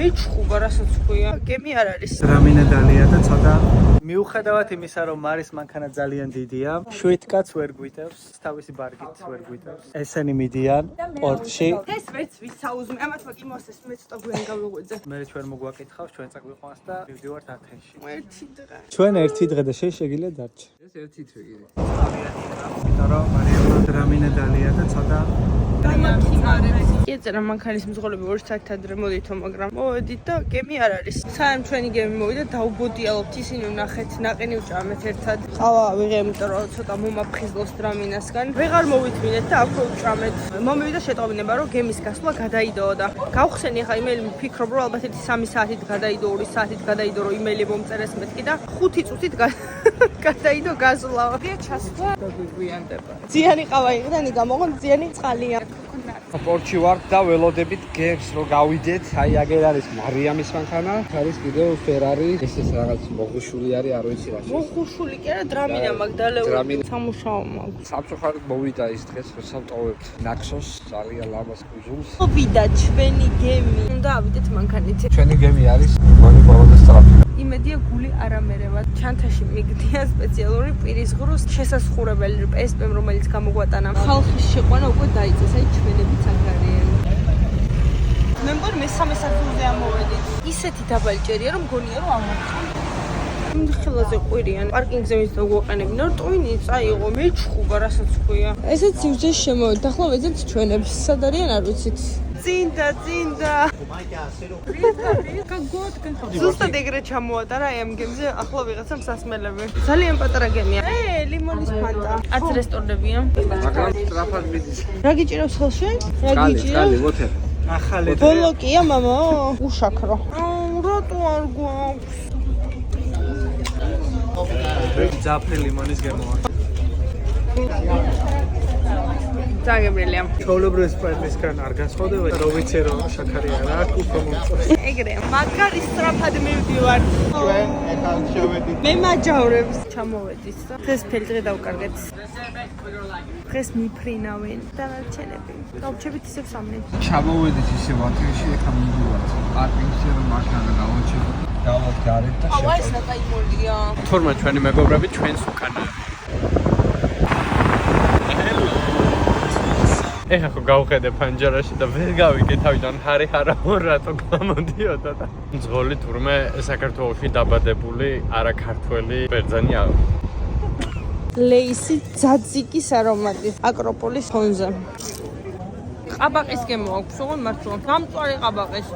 მეჩხუბა რასაც ქვია. გემი არ არის. რამინე დალია და ცოტა მიუხედავად იმისა, რომ მარის მანქანა ძალიან დიდია, შვიდკაც ვერ გვიტევს, თავისი ბარგით ვერ გვიტევს. ესენი მიდიან პორტში. ეს ვერც ვისაუზმე, ამათ მაგ იმოსეს მეც ტოგვენ გავიღვიძე. მე ჩვენ მოგვაკითხავს, ჩვენ წაგვიყვანს და მივდივართ ათენში. ერთი დღე. ჩვენ ერთი დღე და შეიძლება დარჩა. ეს ერთი თვე კიდე. იმიტომ რომ მარიამ რამინე დალია და ცოტა ეწერა მანქანის მძღოლები 2 საათით ადრე მოდითო, მაგრამ მოვედით და გემი არ არის. სანამ ჩვენი გემი მოვიდა, დაუბოდიალობთ, ისინი ვნახეთ, ნაყინი ვჭამეთ ერთად. ყავა ვიღე, იმიტომ რომ ცოტა მომაფხიზლოს დრამინასგან. ვეღარ მოვითმინეთ და აქვე ვჭამეთ. მომივიდა შეტყობინება, რომ გემის გასვლა გადაიდოო და გავხსენი ახლა იმეილი ვფიქრობ, რომ ალბათ 3 საათით გადაიდო, 2 საათით გადაიდო, რომ იმეილი მომწერეს მეთქი და 5 წუთით გადაიდო გასვლა. ვიღე ჩასვლა და გვიანდება. ძიანი ყავა იყდანი გამოღონ ძიანი წყალია. პორტში ვარ და ველოდებით გებს რომ გავიდეთ. აი აგერ არის მარიამის მანქანა, არის კიდევ ფერარი, ეს რაღაც მოხუშული არის, არ ვიცი რა. მოხუშული კი არა, დრამინა მაგდალეული. სამუშაო მაქვს. სამწუხაროდ მოვიდა ის დღეს, როცა ვტოვებთ ნაქსოს, ძალიან ლამაზ კუზულს. მოვიდა ჩვენი გემი. უნდა ავიდეთ მანქანით. ჩვენი გემი არის მoni ბოლომდე სწრაფი. იმედია გული არ ამერევად. ჩანთაში მიგდია სპეციალური პირის ღრუს შესასხურებელი პესპემ, რომელიც გამოგვატანა. ხალხის შეყვანა უკვე დაიწყეს, აი ჩვენებიც აქ არიან. მე მგონი მესამე სართულზე ამოვედით. ისეთი დაბალი ჭერია, რომ გონია რომ ამოვხარ. ხილაზე ყვირიან. პარკინგზე მის დაგვაყენებინა, რომ ტვინი წაიღო, მეჩხუბა რასაც ქვია. ესეც სივრცეში შემოვედი. ახლა ვეძებთ ჩვენებს. სად არიან არ ვიცით. წინდა. ზუსტად ეგრე ჩამოატარა აი ამ გემზე ახლა ვიღაცამ სასმელები. ძალიან პატარა გემია. ლიმონის ფანტა. არც რესტორნებია. მაგრამ სწრაფად მიდის. რა გიჭირავს ხელში? რა გიჭირავს? კალი, მოთე. ახალი ბოლოკია მამა? უშაქრო. რატო არ გვაქვს? ძაფრი ლიმონის გემოა. დაგებრილია. ჩაოლებრივ სპაისისგან არ განსხვავდება, რომ ვიცი რომ შაქარი არ აქვს, უფრო მომწონს. ეგრე. მაგარი სწრაფად მივდივარ. ჩვენ ეხლა შევედით. მე მაჯავრებს ჩამოვედით. დღეს ფილტრი დავკარგეთ. დღეს მიფრინავენ დანარჩენები. გავჩებით ისევ სამნი. ჩამოვედით ისე ვათენში, ეხლა მივდივართ. პარკინგში რომ მანქანა გავაჩეროთ. დავად გარეთ და ავა ეს ნაკაიმოლია. თურმე ჩვენი მეგობრები ჩვენს უკანა. ეხლა ხო გავხედე ფანჯარაში და ვერ გავიგე თავიდან ჰარი ჰარამო რატო გამოდიოდა და მძღოლი თურმე საქართველოში დაბადებული არაქართველი ბერძენი აქვს. ლეისი ძაძიკის არომატი აკროპოლის ფონზე. ყაბაყის გემო აქვს, ოღონდ მართლა. გამწვარი ყაბაყის.